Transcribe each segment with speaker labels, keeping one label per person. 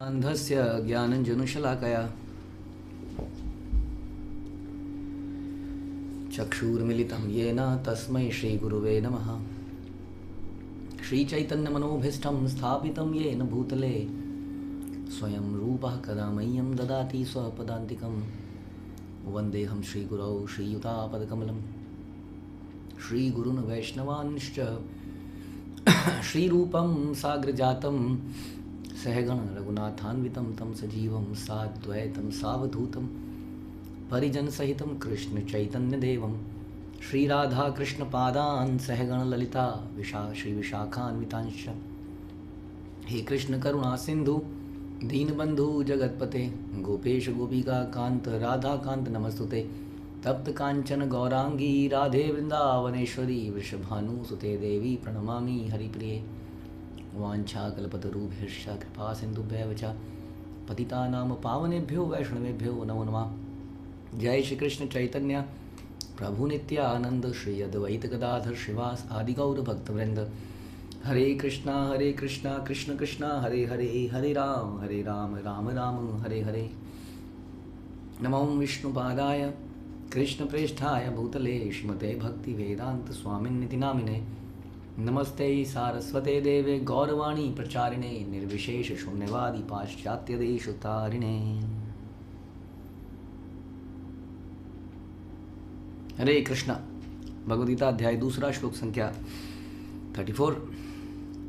Speaker 1: अन्धस्य ज्ञानञ्जनशलाकया चक्षुर्मिलितं येन तस्मै श्रीगुरुवे नमः। श्रीचैतन्यमनोभीष्टं स्थापितं येन भूतले स्वयं रूपः कदा मह्यं ददाति स्वपदान्तिकं। वन्देऽहं श्रीगुरौ श्रीयुतापदकमलं श्रीगुरून् वैष्णवांश्च श्रीरूपं साग्रजातं सहगण रघुनाथान्वितं तं सजीवं साद्वैतं सावधूतं परिजनसहितं कृष्णचैतन्यदेवं श्रीराधाकृष्णपादान् सहगण ललिता श्रीविशाखान्वितांश्च। हे कृष्ण करुणा सिंधु दीनबंधु जगतपते गोपेश गोपिका कांत राधा कांत नमस्तुते। तप्त कांचन गौरांगी राधे वृंदावनेश्वरी वृषभानुसुते देवी प्रणमामि हरिप्रिये। वाञ्छाकल्पतरुभ्यश्च कृपा सिन्धुभ्यः च पतितानां पावनेभ्यो वैष्णवेभ्यो नमो नमः। जय श्री कृष्ण चैतन्य प्रभु नित्यानंद श्री अद्वैत गदाधर श्रीवास आदि गौर भक्तवृंद। हरे कृष्णा कृष्ण कृष्णा हरे हरे हरे राम राम राम हरे हरे। नमो विष्णुपादाय कृष्ण प्रेष्ठाय भूतले श्रीमते भक्ति वेदांत स्वामिन्निति नामिने। नमस्ते सारस्वते देवे गौरवाणी प्रचारिणे निर्विशेष शून्यवादी पाश्चात्य देशतारिणे। हरे कृष्णा। भगवद्गीता अध्याय 2 श्लोक संख्या 34।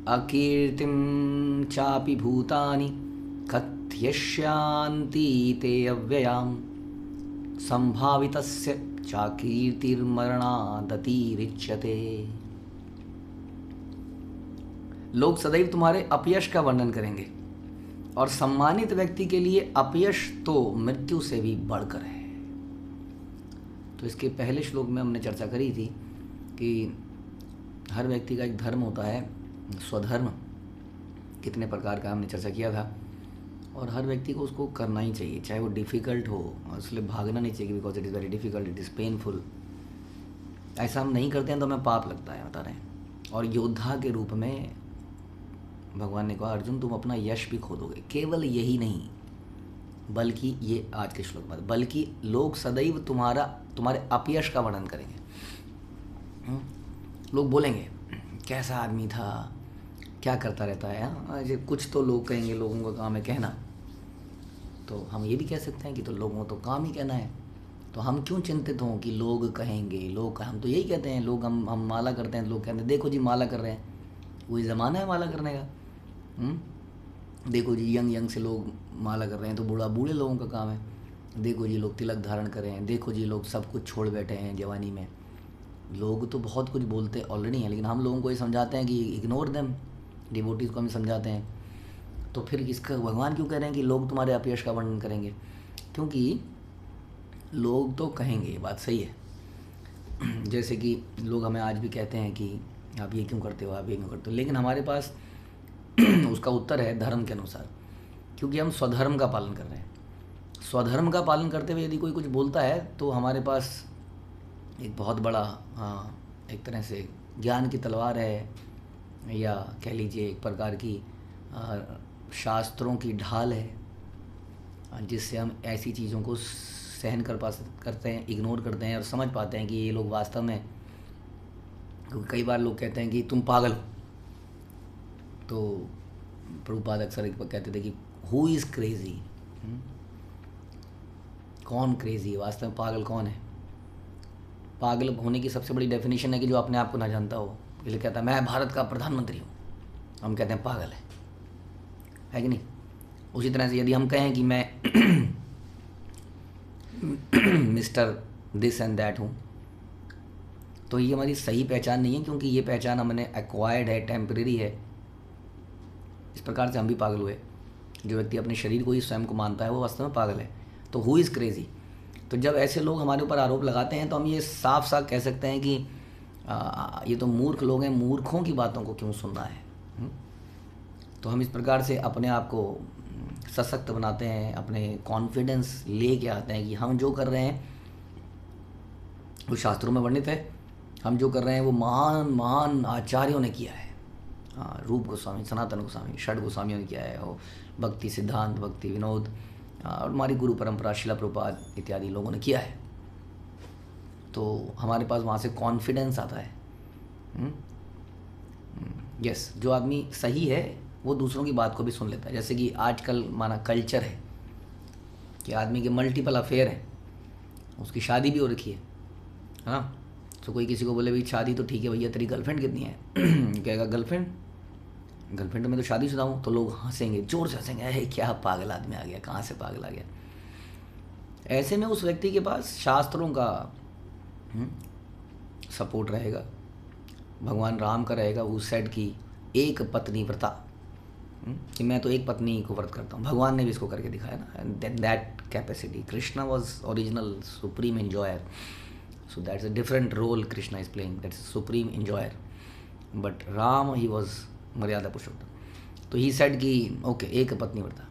Speaker 1: अकीर्तिं चापि भूतानि कथयिष्यन्ति ते अव्ययाम् संभावितस्य चाकीर्तिर्मरणादतिरिच्यते। लोग सदैव तुम्हारे अपयश का वर्णन करेंगे और सम्मानित व्यक्ति के लिए अपयश तो मृत्यु से भी बढ़कर है। तो इसके पहले श्लोक में हमने चर्चा करी थी कि हर व्यक्ति का एक धर्म होता है, स्वधर्म कितने प्रकार का हमने चर्चा किया था, और हर व्यक्ति को उसको करना ही चाहिए, चाहे वो डिफ़िकल्ट हो। इसलिए भागना नहीं चाहिए, because it is very difficult, it is painful. ऐसा हम नहीं करते हैं तो हमें पाप लगता है, बता रहे हैं। और योद्धा के रूप में भगवान ने कहा, अर्जुन तुम अपना यश भी खो दोगे। केवल यही नहीं, बल्कि ये आज के श्लोक में, बल्कि लोग सदैव तुम्हारे अपयश का वर्णन करेंगे। लोग बोलेंगे कैसा आदमी था, क्या करता रहता है। कुछ तो लोग कहेंगे, लोगों का काम है कहना, तो हम ये भी कह सकते हैं कि तो लोगों को तो काम ही कहना है। तो हम क्यों चिंतित हों कि लोग कहेंगे, हम तो यही कहते हैं। लोग हम माला करते हैं, लोग कहते हैं देखो जी माला कर रहे हैं, वही ज़माना है माला करने का। देखो जी यंग से लोग माला कर रहे हैं, तो बूढ़े लोगों का काम है। देखो जी लोग तिलक धारण कर रहे हैं, देखो जी लोग सब कुछ छोड़ बैठे हैं जवानी में। लोग तो बहुत कुछ बोलते ऑलरेडी हैं, लेकिन हम लोगों को ये समझाते हैं कि इग्नोर देम। डिवोटीज़ को हम समझाते हैं। तो फिर इसका भगवान क्यों कह रहे हैं कि लोग तुम्हारे अपयश का वर्णन करेंगे? क्योंकि लोग तो कहेंगे, ये बात सही है। जैसे कि लोग हमें आज भी कहते हैं कि आप ये क्यों करते हो, आप ये क्यों करते हो, लेकिन हमारे पास उसका उत्तर है धर्म के अनुसार, क्योंकि हम स्वधर्म का पालन कर रहे हैं। स्वधर्म का पालन करते हुए यदि कोई कुछ बोलता है तो हमारे पास एक बहुत बड़ा एक तरह से ज्ञान की तलवार है, या कह लीजिए एक प्रकार की शास्त्रों की ढाल है, जिससे हम ऐसी चीज़ों को सहन करते हैं, इग्नोर करते हैं और समझ पाते हैं कि ये लोग वास्तव में। क्योंकि कई बार लोग कहते हैं कि तुम पागल हो, तो प्रभुपाद अक्सर एक बार कहते थे कि हु इज़ क्रेज़ी, कौन क्रेज़ी है, वास्तव में पागल कौन है। पागल होने की सबसे बड़ी डेफिनेशन है कि जो अपने आप को ना जानता हो। इसलिए कहता है मैं भारत का प्रधानमंत्री हूँ, हम कहते हैं पागल है कि नहीं। उसी तरह से यदि हम कहें कि मैं मिस्टर दिस एंड दैट हूँ, तो ये हमारी सही पहचान नहीं है, क्योंकि ये पहचान हमने एक्वायर्ड है, टेम्परेरी है। इस प्रकार से हम भी पागल हुए। जो व्यक्ति अपने शरीर को ही स्वयं को मानता है वो वास्तव में पागल है। तो हु इज़ क्रेज़ी। तो जब ऐसे लोग हमारे ऊपर आरोप लगाते हैं तो हम ये साफ साफ कह सकते हैं कि ये तो मूर्ख लोग हैं, मूर्खों की बातों को क्यों सुनना है। तो हम इस प्रकार से अपने आप को सशक्त बनाते हैं, अपने कॉन्फिडेंस ले के आते हैं कि हम जो कर रहे हैं वो शास्त्रों में वर्णित है, हम जो कर रहे हैं वो महान महान आचार्यों ने किया है। हाँ, रूप गोस्वामी, सनातन गोस्वामी, षड गोस्वामियों ने किया है, और भक्ति सिद्धांत, भक्ति विनोद, और हमारी गुरु परंपरा शिला प्रभुपाद इत्यादि लोगों ने किया है। तो हमारे पास वहाँ से कॉन्फिडेंस आता है। यस, जो आदमी सही है वो दूसरों की बात को भी सुन लेता है। जैसे कि आजकल माना कल्चर है कि आदमी के मल्टीपल अफेयर हैं, उसकी शादी भी हो रखी है ना। तो कोई किसी को बोले भाई शादी तो ठीक है भैया, तेरी गर्लफ्रेंड कितनी है? कहेगा गर्लफ्रेंड में तो शादीशुदा हूँ। तो लोग हंसेंगे, जोर से हंसेंगे, अरे क्या पागल आदमी आ गया, कहाँ से पागल आ गया। ऐसे में उस व्यक्ति के पास शास्त्रों का सपोर्ट रहेगा, भगवान राम का रहेगा। उस साइड की एक पत्नी व्रता, कि मैं तो एक पत्नी को व्रत करता हूँ, भगवान ने भी इसको करके दिखाया ना। That capacity, Krishna was original supreme enjoyer, so that's a different role Krishna is playing, that's supreme enjoyer. But Ram he was Maryada Purushottam. तो ही सेड कि ओके, एक पत्नी व्रता।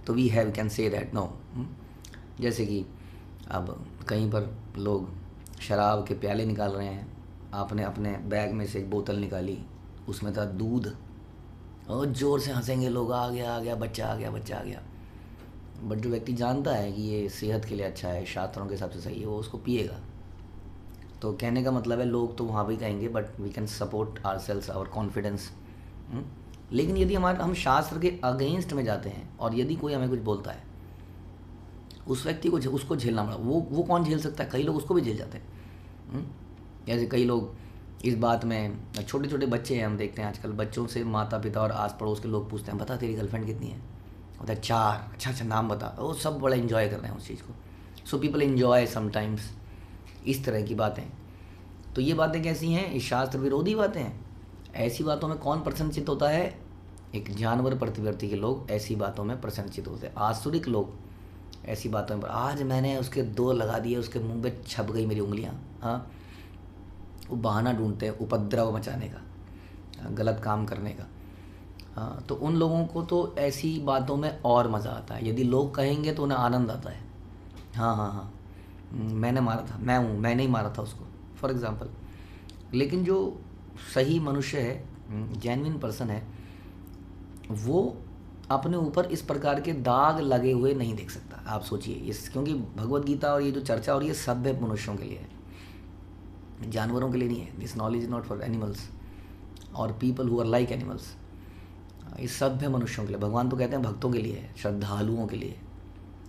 Speaker 1: तो we can say that no. जैसे कि अब कहीं पर लोग शराब के प्याले निकाल रहे हैं, आपने अपने बैग में से एक बोतल निकाली, उसमें था दूध, और ज़ोर से हंसेंगे लोग, आ गया बच्चा आ गया। बट जो व्यक्ति जानता है कि ये सेहत के लिए अच्छा है, शास्त्रों के हिसाब से सही है, वो उसको पिएगा। तो कहने का मतलब है लोग तो वहाँ भी कहेंगे, but we can support our sales, our confidence. लेकिन यदि हम शास्त्र के अगेंस्ट में जाते हैं और यदि कोई हमें कुछ बोलता है, उस व्यक्ति को उसको झेलना पड़ा। वो कौन झेल सकता है? कई लोग उसको भी झेल जाते हैं। जैसे कई लोग इस बात में, छोटे छोटे बच्चे हैं, हम देखते हैं आजकल बच्चों से माता पिता और आस पड़ोस के लोग पूछते हैं, बता तेरी गर्लफ्रेंड कितनी है? होता है 4। अच्छा नाम बता। वो सब बड़ा इन्जॉय कर रहे हैं उस चीज़ को। सो पीपल इन्जॉय समटाइम्स इस तरह की बातें। तो ये बातें कैसी हैं? इस शास्त्र विरोधी बातें हैं। ऐसी बातों में कौन प्रसन्नचित होता है? एक जानवर प्रतिवर्ती के लोग ऐसी बातों में प्रसन्नचित होते हैं। आसुरिक लोग ऐसी बातों में, आज मैंने उसके 2 लगा दिए, उसके मुंह पे छप गई मेरी उंगलियां, हाँ, वो बहाना ढूंढते हैं उपद्रव मचाने का, गलत काम करने का। हाँ, तो उन लोगों को तो ऐसी बातों में और मज़ा आता है। यदि लोग कहेंगे तो उन्हें आनंद आता है। हाँ, मैंने मारा था, मैंने ही मारा था उसको, फॉर एग्ज़ाम्पल। लेकिन जो सही मनुष्य है, जेन्युइन पर्सन है, वो अपने ऊपर इस प्रकार के दाग लगे हुए नहीं देख सकता। आप सोचिए इस, क्योंकि भगवत गीता और ये जो चर्चा और ये सभ्य मनुष्यों के लिए है, जानवरों के लिए नहीं है। This knowledge is not for animals और people who are like animals. इस सभ्य मनुष्यों के लिए, भगवान तो कहते हैं भक्तों के लिए है, श्रद्धालुओं के लिए,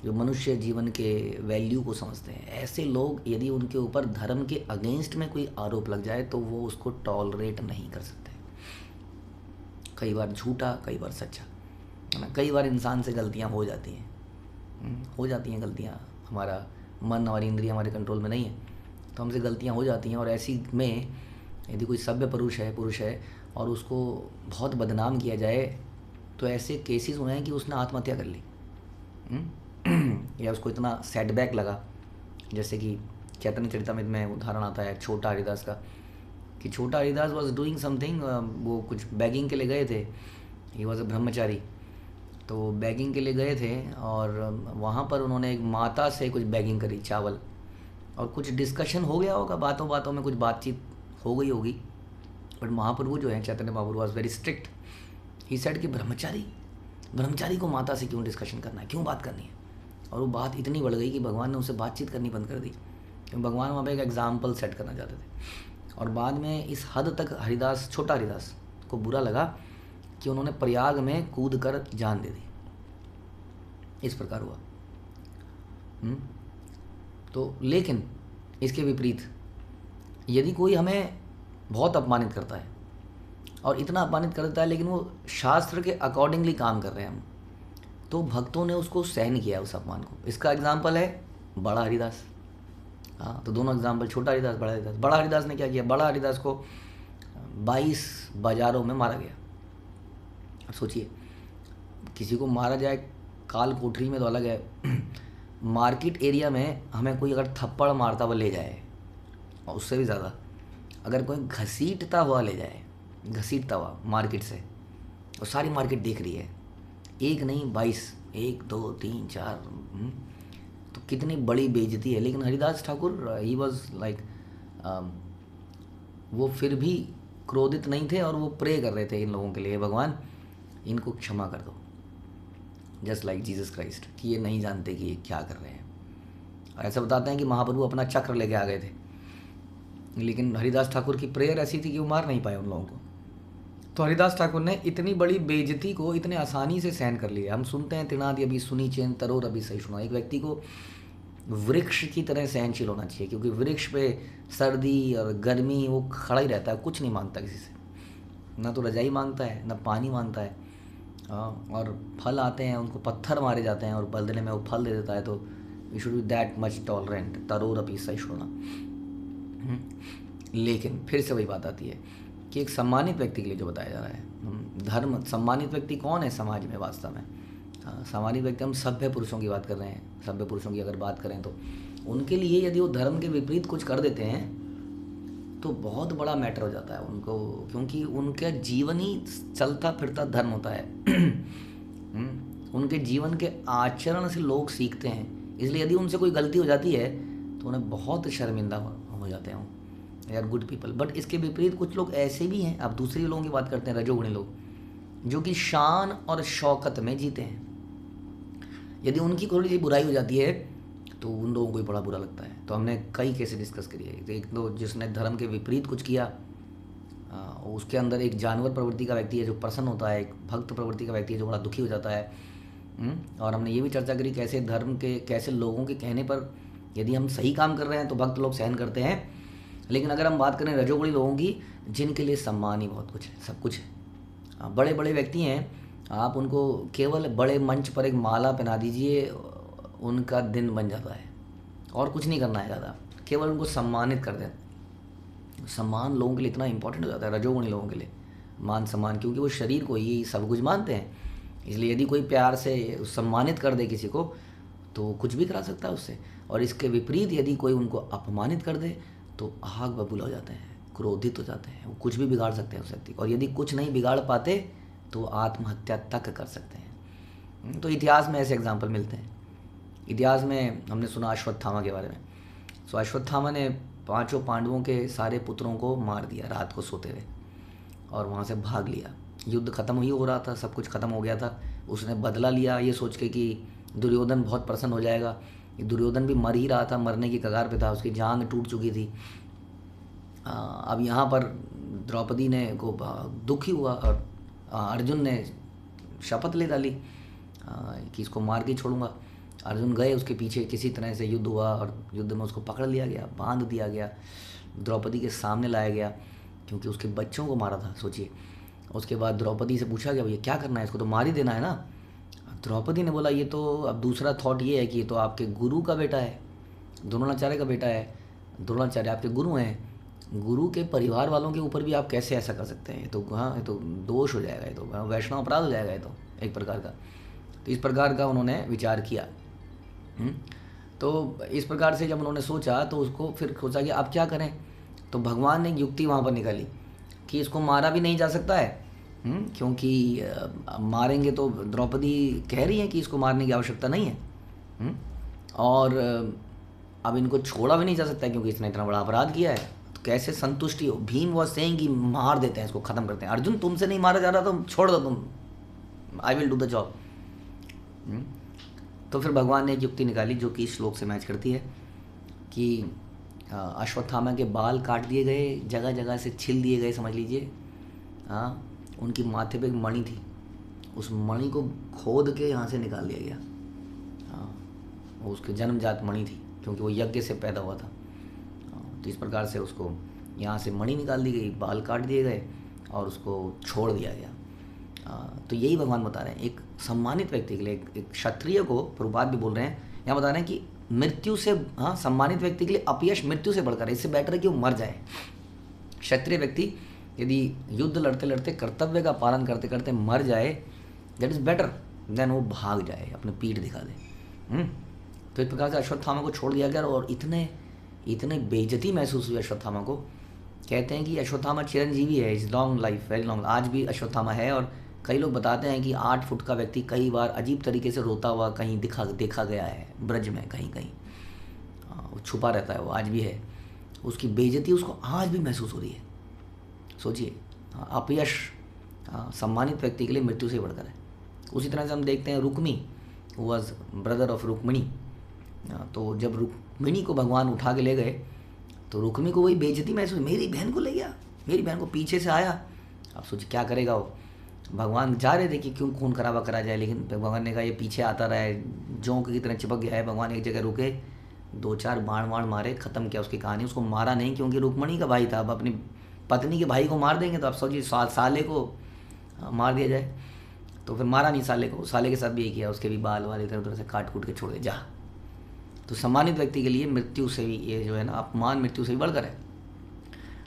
Speaker 1: जो मनुष्य जीवन के वैल्यू को समझते हैं। ऐसे लोग यदि उनके ऊपर धर्म के अगेंस्ट में कोई आरोप लग जाए तो वो उसको टॉलरेट नहीं कर सकते। कई बार झूठा, कई बार सच्चा, है ना। कई बार इंसान से गलतियां हो जाती हैं गलतियां। हमारा मन और इंद्रिय हमारे कंट्रोल में नहीं है, तो हमसे गलतियां हो जाती हैं। और ऐसी में यदि कोई सभ्य पुरुष है और उसको बहुत बदनाम किया जाए, तो ऐसे केसेस हुए हैं कि उसने आत्महत्या कर ली, या उसको इतना सेटबैक लगा। जैसे कि चैतन्य चरितमृत में उदाहरण आता है छोटा हरिदास का, कि छोटा हरिदास वॉज डूइंग समथिंग, वो कुछ बैगिंग के लिए गए थे। ही वॉज अ ब्रह्मचारी। तो बैगिंग के लिए गए थे और वहाँ पर उन्होंने एक माता से कुछ बैगिंग करी, चावल, और कुछ डिस्कशन हो गया होगा, बातों बातों में कुछ बातचीत हो गई होगी। बट महाप्रभु जो है Chaitanya Mahaprabhu was very strict. He said कि ब्रह्मचारी को माता से क्यों डिस्कशन करना है, क्यों बात करनी है? और वो बात इतनी बढ़ गई कि भगवान ने उनसे बातचीत करनी बंद कर दी, क्योंकि भगवान वहाँ पे एक एग्जाम्पल सेट करना चाहते थे। और बाद में इस हद तक छोटा हरिदास को बुरा लगा कि उन्होंने प्रयाग में कूद कर जान दे दी। इस प्रकार हुआ। तो लेकिन इसके विपरीत यदि कोई हमें बहुत अपमानित करता है और इतना अपमानित कर देता है, लेकिन वो शास्त्र के अकॉर्डिंगली काम कर रहे हैं हम, तो भक्तों ने उसको सहन किया उस अपमान को। इसका एग्जाम्पल है बड़ा हरिदास। हाँ, तो दोनों एग्जाम्पल, छोटा हरिदास, बड़ा हरिदास। बड़ा हरिदास ने क्या किया? बड़ा हरिदास को 22 बाजारों में मारा गया। अब सोचिए, किसी को मारा जाए काल कोठरी में तो अलग है, मार्केट एरिया में हमें कोई अगर थप्पड़ मारता हुआ ले जाए, और उससे भी ज़्यादा अगर कोई घसीटता हुआ ले जाए, घसीटता हुआ मार्केट से, और सारी मार्केट देख रही है, एक नहीं 22, 1 2 3 4, तो कितनी बड़ी बेइज्जती है। लेकिन Haridas Thakur, he was like, वो फिर भी क्रोधित नहीं थे और वो प्रे कर रहे थे इन लोगों के लिए, भगवान इनको क्षमा कर दो, जस्ट लाइक जीसस क्राइस्ट, कि ये नहीं जानते कि ये क्या कर रहे हैं। और ऐसा बताते हैं कि महाप्रभु अपना चक्र लेके आ गए थे, लेकिन हरिदास ठाकुर की प्रेयर ऐसी थी कि वो मार नहीं पाए उन लोगों को। तो हरिदास ठाकुर ने इतनी बड़ी बेइज्जती को इतने आसानी से सहन कर लिया। हम सुनते हैं तृणादि अभी सुनी चैन तरोर अभी सहिष्णुता। एक व्यक्ति को वृक्ष की तरह सहनशील होना चाहिए, क्योंकि वृक्ष पे सर्दी और गर्मी वो खड़ा ही रहता है, कुछ नहीं मांगता किसी से, ना तो रजाई मांगता है ना पानी मांगता है। और फल आते हैं उनको पत्थर मारे जाते हैं और बदले में वो फल दे देता है। तो you should be that much tolerant, तरोर अभी सहिष्णुता। लेकिन फिर से वही बात आती है कि एक सम्मानित व्यक्ति के लिए जो बताया जा रहा है धर्म, सम्मानित व्यक्ति कौन है समाज में वास्तव में? सम्मानित व्यक्ति, हम सभ्य पुरुषों की बात कर रहे हैं। सभ्य पुरुषों की अगर बात करें तो उनके लिए यदि वो धर्म के विपरीत कुछ कर देते हैं तो बहुत बड़ा मैटर हो जाता है उनको, क्योंकि उनका जीवन ही चलता फिरता धर्म होता है। उनके जीवन के आचरण से लोग सीखते हैं, इसलिए यदि उनसे कोई गलती हो जाती है तो उन्हें बहुत शर्मिंदा हो जाते हैं, they are good people. But इसके विपरीत कुछ लोग ऐसे भी हैं, अब दूसरे लोगों की बात करते हैं, रजोगुणी लोग, जो कि शान और शौकत में जीते हैं। यदि उनकी थोड़ी सी बुराई हो जाती है तो उन लोगों को ही बड़ा बुरा लगता है। तो हमने कई केसेस डिस्कस करी है। एक तो जिसने धर्म के विपरीत कुछ किया, उसके अंदर एक जानवर प्रवृत्ति का व्यक्ति है जो प्रसन्न होता है, एक भक्त प्रवृत्ति का व्यक्ति है जो बड़ा दुखी हो जाता है। और हमने ये भी चर्चा करी कैसे धर्म के, कैसे लोगों के कहने पर यदि हम सही काम कर रहे हैं तो भक्त लोग सहन करते हैं। लेकिन अगर हम बात करें रजोगुणी लोगों की, जिनके लिए सम्मान ही बहुत कुछ है, सब कुछ है, बड़े बड़े व्यक्ति हैं, आप उनको केवल बड़े मंच पर एक माला पहना दीजिए, उनका दिन बन जाता है, और कुछ नहीं करना है ज़्यादा, केवल उनको सम्मानित कर दें। सम्मान लोगों के लिए इतना इंपॉर्टेंट हो जाता है, रजोगुणी लोगों के लिए मान सम्मान, क्योंकि वो शरीर को ही सब कुछ मानते हैं। इसलिए यदि कोई प्यार से सम्मानित कर दे किसी को तो कुछ भी करा सकता है उससे। और इसके विपरीत यदि कोई उनको अपमानित कर दे तो आग बबूला हो जाते हैं, क्रोधित हो जाते हैं, वो कुछ भी बिगाड़ सकते हैं उस व्यक्ति को। और यदि कुछ नहीं बिगाड़ पाते तो आत्महत्या तक कर सकते हैं। तो इतिहास में ऐसे एग्जाम्पल मिलते हैं। इतिहास में हमने सुना अश्वत्थामा के बारे में। सो अश्वत्थामा ने 5 पांडवों के सारे पुत्रों को मार दिया रात को सोते हुए, और वहाँ से भाग लिया। युद्ध खत्म ही हो रहा था, सब कुछ खत्म हो गया था। उसने बदला लिया ये सोच के कि दुर्योधन बहुत प्रसन्न हो जाएगा। दुर्योधन भी मर ही रहा था, मरने की कगार पे था, उसकी जांघ टूट चुकी थी। अब यहाँ पर द्रौपदी ने को दुखी हुआ और अर्जुन ने शपथ ले डाली कि इसको मार के छोड़ूंगा। अर्जुन गए उसके पीछे, किसी तरह से युद्ध हुआ और युद्ध में उसको पकड़ लिया गया, बांध दिया गया, द्रौपदी के सामने लाया गया क्योंकि उसके बच्चों को मारा था, सोचिए। उसके बाद द्रौपदी से पूछा गया भैया क्या करना है, इसको तो मार ही देना है ना। द्रौपदी ने बोला ये तो, अब दूसरा थॉट ये है कि ये तो आपके गुरु का बेटा है, द्रोणाचार्य का बेटा है, द्रोणाचार्य आपके गुरु हैं, गुरु के परिवार वालों के ऊपर भी आप कैसे ऐसा कर सकते हैं? तो हाँ, ये तो दोष हो जाएगा, ये तो वैष्णव अपराध हो जाएगा, ये तो एक प्रकार का। तो इस प्रकार का उन्होंने विचार किया। तो इस प्रकार से जब उन्होंने सोचा तो उसको फिर सोचा कि आप क्या करें। तो भगवान ने युक्ति वहाँ पर निकाली कि इसको मारा भी नहीं जा सकता है, क्योंकि मारेंगे तो द्रौपदी कह रही है कि इसको मारने की आवश्यकता नहीं है, और अब इनको छोड़ा भी नहीं जा सकता क्योंकि इसने इतना बड़ा अपराध किया है। तो कैसे संतुष्टि हो? भीम वॉज सेइंग कि मार देते हैं इसको, ख़त्म करते हैं। अर्जुन तुमसे नहीं मारा जा रहा तो छोड़ दो तुम, I will do the job. तो फिर भगवान ने एक युक्ति निकाली जो कि इस श्लोक से मैच करती है कि अश्वत्थामा के बाल काट दिए गए, जगह जगह से छिल दिए गए, समझ लीजिए। उनकी माथे पे एक मणि थी, उस मणि को खोद के यहाँ से निकाल दिया गया। वो उसके जन्मजात मणि थी क्योंकि वो यज्ञ से पैदा हुआ था। तो इस प्रकार से उसको यहाँ से मणि निकाल दी गई, बाल काट दिए गए और उसको छोड़ दिया गया। तो यही भगवान बता रहे हैं एक सम्मानित व्यक्ति के लिए, एक क्षत्रिय को प्रभुपाद भी बोल रहे हैं, यहाँ बता रहे हैं कि मृत्यु से, सम्मानित व्यक्ति के लिए अपयश मृत्यु से बढ़कर, इससे बेटर है कि वो मर जाए। क्षत्रिय व्यक्ति यदि युद्ध लड़ते लड़ते, कर्तव्य का पालन करते करते मर जाए, दैट इज़ बेटर देन वो भाग जाए, अपने पीठ दिखा दे। तो इस प्रकार से अश्वत्थामा को छोड़ दिया गया और इतने बेइज्जती महसूस हुई अश्वत्थामा को। कहते हैं कि अश्वत्थामा चिरंजीवी है, is long life, very long. आज भी अश्वत्थामा है और कई लोग बताते हैं कि 8 फुट का व्यक्ति कई बार अजीब तरीके से रोता हुआ कहीं देखा गया है ब्रज में, कहीं वो छुपा रहता है, वो आज भी है। उसकी बेइज्जती उसको आज भी महसूस हो रही है। सोचिए, अपयश सम्मानित व्यक्ति के लिए मृत्यु से बढ़कर है। उसी तरह से हम देखते हैं Rukmi was brother of Rukmini. तो जब रुक्मिणी को भगवान उठा के ले गए तो रुक्मी को वही बेइज्जती महसूस, मेरी बहन को ले गया, मेरी बहन को पीछे से आया। अब सोचिए क्या करेगा वो। भगवान जा रहे थे कि क्यों खून खराबा करा जाए, लेकिन भगवान ने कहा ये पीछे आता रहा है, जोंक की तरह चिपक गया है। भगवान एक जगह रुके, 2-4 बाण मारे, ख़त्म किया उसकी कहानी। उसको मारा नहीं क्योंकि रुक्मिणी का भाई था। अब अपनी पत्नी के भाई को मार देंगे तो आप सोचिए साले को मार दिया जाए। तो फिर मारा नहीं साले को, साले के साथ भी यही किया, उसके भी बाल वाल इधर उधर से काट कूट के छोड़ दे जा। तो सम्मानित व्यक्ति के लिए मृत्यु से भी ये जो है ना अपमान मृत्यु से भी बढ़कर है।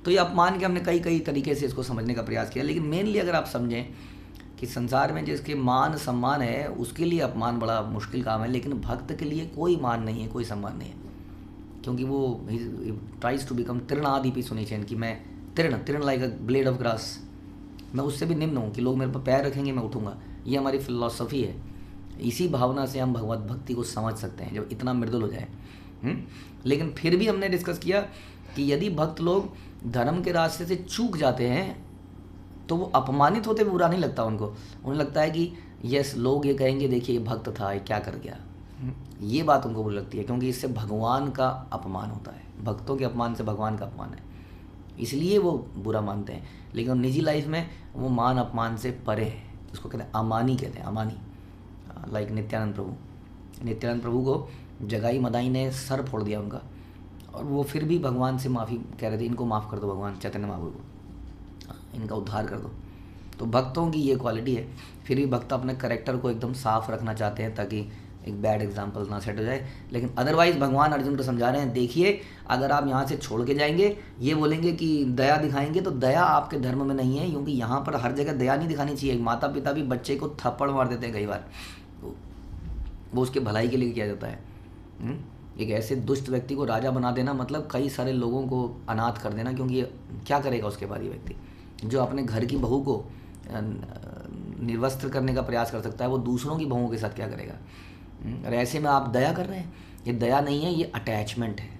Speaker 1: तो ये अपमान के हमने कई तरीके से इसको समझने का प्रयास किया, लेकिन मेनली अगर आप समझें कि संसार में जिसके मान सम्मान है उसके लिए अपमान बड़ा मुश्किल काम है, लेकिन भक्त के लिए कोई मान नहीं है, कोई सम्मान नहीं है, क्योंकि वो ट्राइज टू बिकम तृणादिपि सुनिचैन कि मैं तृण like a blade of grass, मैं उससे भी निम्न हूँ कि लोग मेरे पर पैर रखेंगे मैं उठूँगा। ये हमारी फिलॉसफी है। इसी भावना से हम भगवत भक्ति को समझ सकते हैं जब इतना मृदुल हो जाए। लेकिन फिर भी हमने डिस्कस किया कि यदि भक्त लोग धर्म के रास्ते से चूक जाते हैं तो वो अपमानित होते भी बुरा नहीं लगता उनको। उन्हें लगता है कि यस, लोग ये कहेंगे देखिए ये भक्त था, ये क्या कर गया। ये बात उनको बुरी लगती है क्योंकि इससे भगवान का अपमान होता है। भक्तों के अपमान से भगवान का अपमान है, इसलिए वो बुरा मानते हैं। लेकिन निजी लाइफ में वो मान अपमान से परे है। उसको कहते हैं अमानी, कहते हैं अमानी। लाइक नित्यानंद प्रभु को जगाई मदाई ने सर फोड़ दिया उनका, और वो फिर भी भगवान से माफ़ी कह रहे थे, इनको माफ़ कर दो भगवान चैतन्य महाप्रभु को, इनका उद्धार कर दो। तो भक्तों की ये क्वालिटी है। फिर भी भक्त अपने करेक्टर को एकदम साफ रखना चाहते हैं ताकि एक बैड एग्जाम्पल ना सेट हो जाए। लेकिन अदरवाइज भगवान अर्जुन को समझा रहे हैं, देखिए अगर आप यहाँ से छोड़ के जाएंगे, ये बोलेंगे कि दया दिखाएंगे, तो दया आपके धर्म में नहीं है, क्योंकि यहाँ पर हर जगह दया नहीं दिखानी चाहिए। माता पिता भी बच्चे को थप्पड़ मार देते हैं कई बार, वो उसके भलाई के लिए किया जाता है। एक ऐसे दुष्ट व्यक्ति को राजा बना देना मतलब कई सारे लोगों को अनाथ कर देना, क्योंकि ये क्या करेगा उसके बाद। ये व्यक्ति जो अपने घर की बहू को निर्वस्त्र करने का प्रयास कर सकता है, वो दूसरों की बहुओं के साथ क्या करेगा। और ऐसे में आप दया कर रहे हैं, ये दया नहीं है, ये अटैचमेंट है।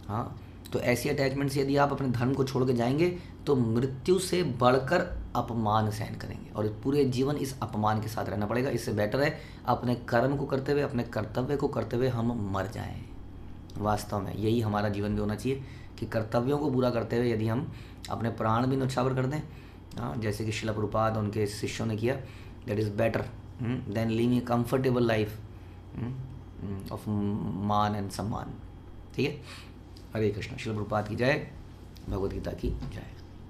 Speaker 1: हाँ, तो ऐसी अटैचमेंट से यदि आप अपने धर्म को छोड़ के जाएंगे तो मृत्यु से बढ़कर अपमान सहन करेंगे, और पूरे जीवन इस अपमान के साथ रहना पड़ेगा। इससे बेटर है अपने कर्म को करते हुए, अपने कर्तव्य को करते हुए हम मर जाएं। वास्तव में यही हमारा जीवन भी होना चाहिए कि कर्तव्यों को पूरा करते हुए यदि हम अपने प्राण भी न्यौछावर कर दें, जैसे कि श्रील प्रभुपाद उनके शिष्यों ने किया, that is better than living A comfortable life of मान एंड सम्मान। ठीक है, हरे कृष्ण। श्रील प्रभुपाद की जय, भगवद गीता की जय।